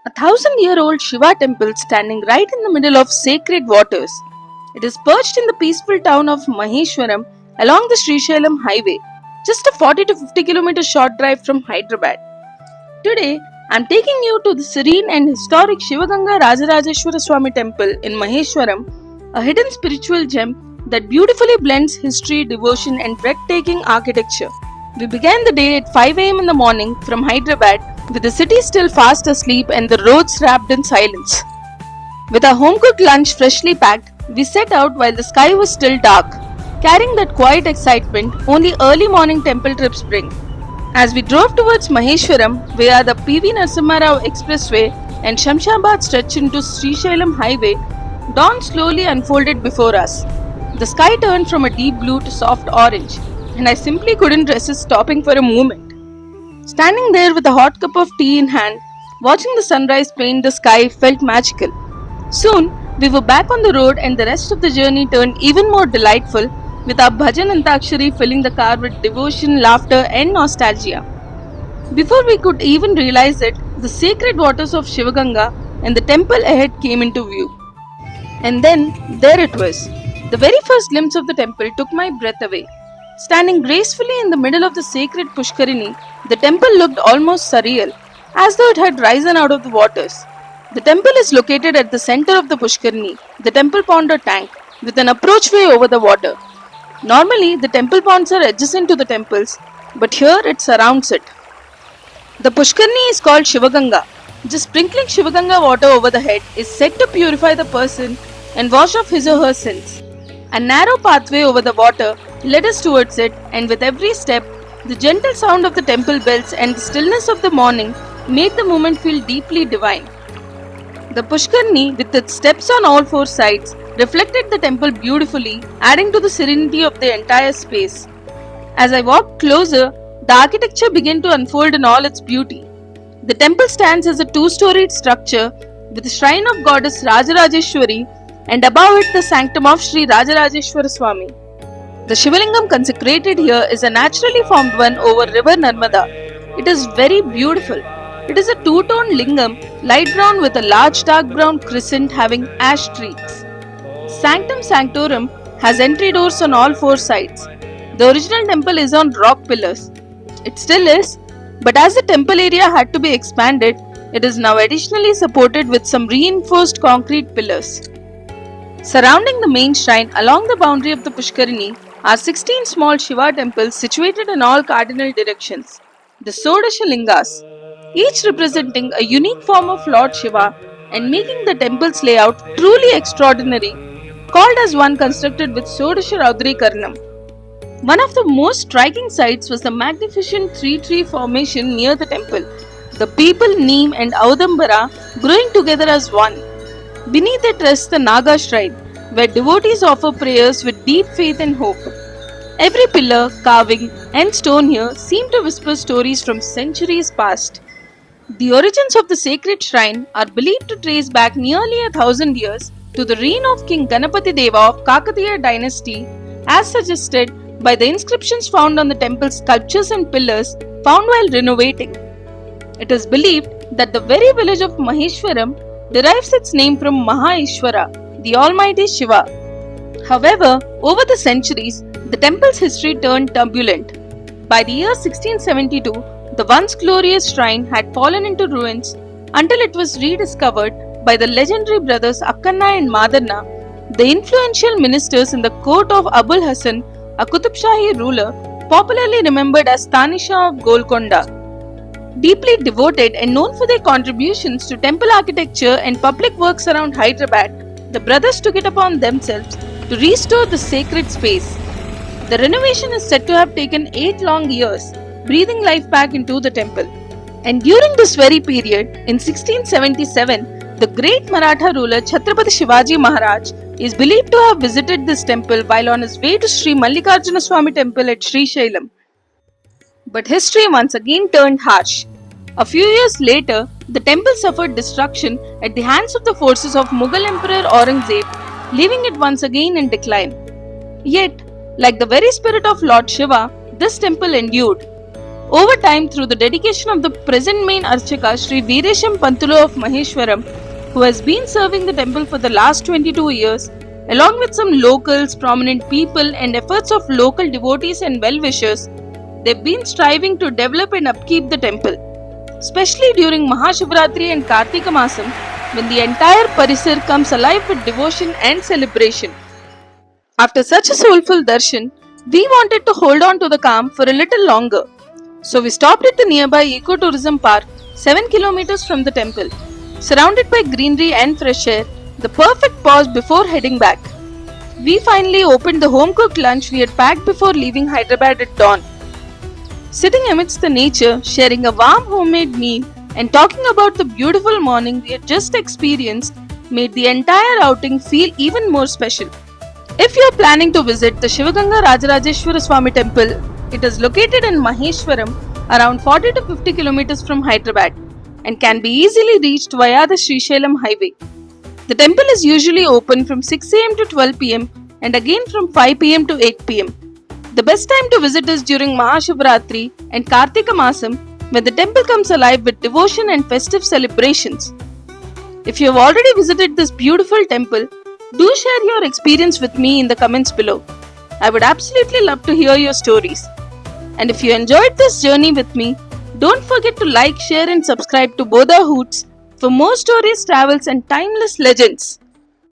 1,000-year-old Shiva temple standing right in the middle of sacred waters. It is perched in the peaceful town of Maheshwaram along the Srisailam highway, just a 40 to 50 kilometer short drive from Hyderabad. Today, I am taking you to the serene and historic Shivaganga Rajarajeshwara Swami temple in Maheshwaram, a hidden spiritual gem that beautifully blends history, devotion, and breathtaking architecture. We began the day at 5 am in the morning from Hyderabad, with the city still fast asleep and the roads wrapped in silence. With our home cooked lunch freshly packed, we set out while the sky was still dark, carrying that quiet excitement only early morning temple trips bring. As we drove towards Maheshwaram via the PV Narasimha Rao Expressway and Shamshabad stretch into Srisailam Highway, dawn slowly unfolded before us. The sky turned from a deep blue to soft orange, and I simply couldn't resist stopping for a moment. Standing there with a hot cup of tea in hand, watching the sunrise paint the sky felt magical. Soon, we were back on the road and the rest of the journey turned even more delightful with our bhajan antakshari filling the car with devotion, laughter and nostalgia. Before we could even realize it, the sacred waters of Shivaganga and the temple ahead came into view. And then, there it was. The very first glimpse of the temple took my breath away. Standing gracefully in the middle of the sacred Pushkarini, the temple looked almost surreal, as though it had risen out of the waters. The temple is located at the center of the Pushkarini, the temple pond or tank, with an approachway over the water. Normally, the temple ponds are adjacent to the temples, but here it surrounds it. The Pushkarini is called Shivaganga. Just sprinkling Shivaganga water over the head is said to purify the person and wash off his or her sins. A narrow pathway over the water led us towards it, and with every step, the gentle sound of the temple bells and the stillness of the morning made the moment feel deeply divine. The Pushkarini, with its steps on all four sides, reflected the temple beautifully, adding to the serenity of the entire space. As I walked closer, the architecture began to unfold in all its beauty. The temple stands as a two-storied structure with the shrine of goddess Rajarajeshwari and above it the sanctum of Sri Rajarajeshwara Swami. The Shivalingam consecrated here is a naturally formed one over river Narmada. It is very beautiful. It is a two-tone lingam, light brown with a large dark brown crescent having ash streaks. Sanctum Sanctorum has entry doors on all four sides. The original temple is on rock pillars. It still is, but as the temple area had to be expanded, it is now additionally supported with some reinforced concrete pillars. Surrounding the main shrine along the boundary of the Pushkarini are 16 small Shiva temples situated in all cardinal directions, the Sodasha Lingas, each representing a unique form of Lord Shiva and making the temple's layout truly extraordinary, called as one constructed with Sodasha Raudri Karnam. One of the most striking sights was the magnificent three-tree formation near the temple, the Peepal, Neem and Audambara growing together as one. Beneath it rests the Naga shrine, where devotees offer prayers with deep faith and hope. Every pillar, carving, and stone here seem to whisper stories from centuries past. The origins of the sacred shrine are believed to trace back nearly 1,000 years to the reign of King Ganapati Deva of Kakatiya dynasty, as suggested by the inscriptions found on the temple's sculptures and pillars found while renovating. It is believed that the very village of Maheshwaram derives its name from Mahaishwara, the Almighty Shiva. However, over the centuries, the temple's history turned turbulent. By the year 1672, the once glorious shrine had fallen into ruins until it was rediscovered by the legendary brothers Akkanna and Madanna, the influential ministers in the court of Abul Hasan, a Qutub Shahi ruler, popularly remembered as Tanisha of Golconda. Deeply devoted and known for their contributions to temple architecture and public works around Hyderabad, the brothers took it upon themselves to restore the sacred space. The renovation is said to have taken 8 long years, breathing life back into the temple. And during this very period, in 1677, the great Maratha ruler Chhatrapati Shivaji Maharaj is believed to have visited this temple while on his way to Sri Mallikarjuna Swami temple at Srisailam. But history once again turned harsh. A few years later, the temple suffered destruction at the hands of the forces of Mughal Emperor Aurangzeb, leaving it once again in decline. Yet, like the very spirit of Lord Shiva, this temple endured. Over time, through the dedication of the present main Archaka Sri Veeresham Pantulo of Maheshwaram, who has been serving the temple for the last 22 years, along with some locals, prominent people, and efforts of local devotees and well-wishers, they've been striving to develop and upkeep the temple, especially during Mahashivratri and Kartika Masam, when the entire Parisar comes alive with devotion and celebration. After such a soulful darshan, we wanted to hold on to the calm for a little longer. So we stopped at the nearby ecotourism park, 7 kilometers from the temple. Surrounded by greenery and fresh air, the perfect pause before heading back. We finally opened the home cooked lunch we had packed before leaving Hyderabad at dawn. Sitting amidst the nature, sharing a warm homemade meal, and talking about the beautiful morning we had just experienced made the entire outing feel even more special. If you are planning to visit the Shivaganga Rajarajeshwara Swami temple, it is located in Maheshwaram, around 40 to 50 kilometers from Hyderabad, and can be easily reached via the Srisailam highway. The temple is usually open from 6 am to 12 pm and again from 5 pm to 8 pm. The best time to visit is during Mahashivratri and Kartika Masam, when the temple comes alive with devotion and festive celebrations. If you have already visited this beautiful temple, do share your experience with me in the comments below. I would absolutely love to hear your stories. And if you enjoyed this journey with me, don't forget to like, share and subscribe to Bodha Hoots for more stories, travels and timeless legends.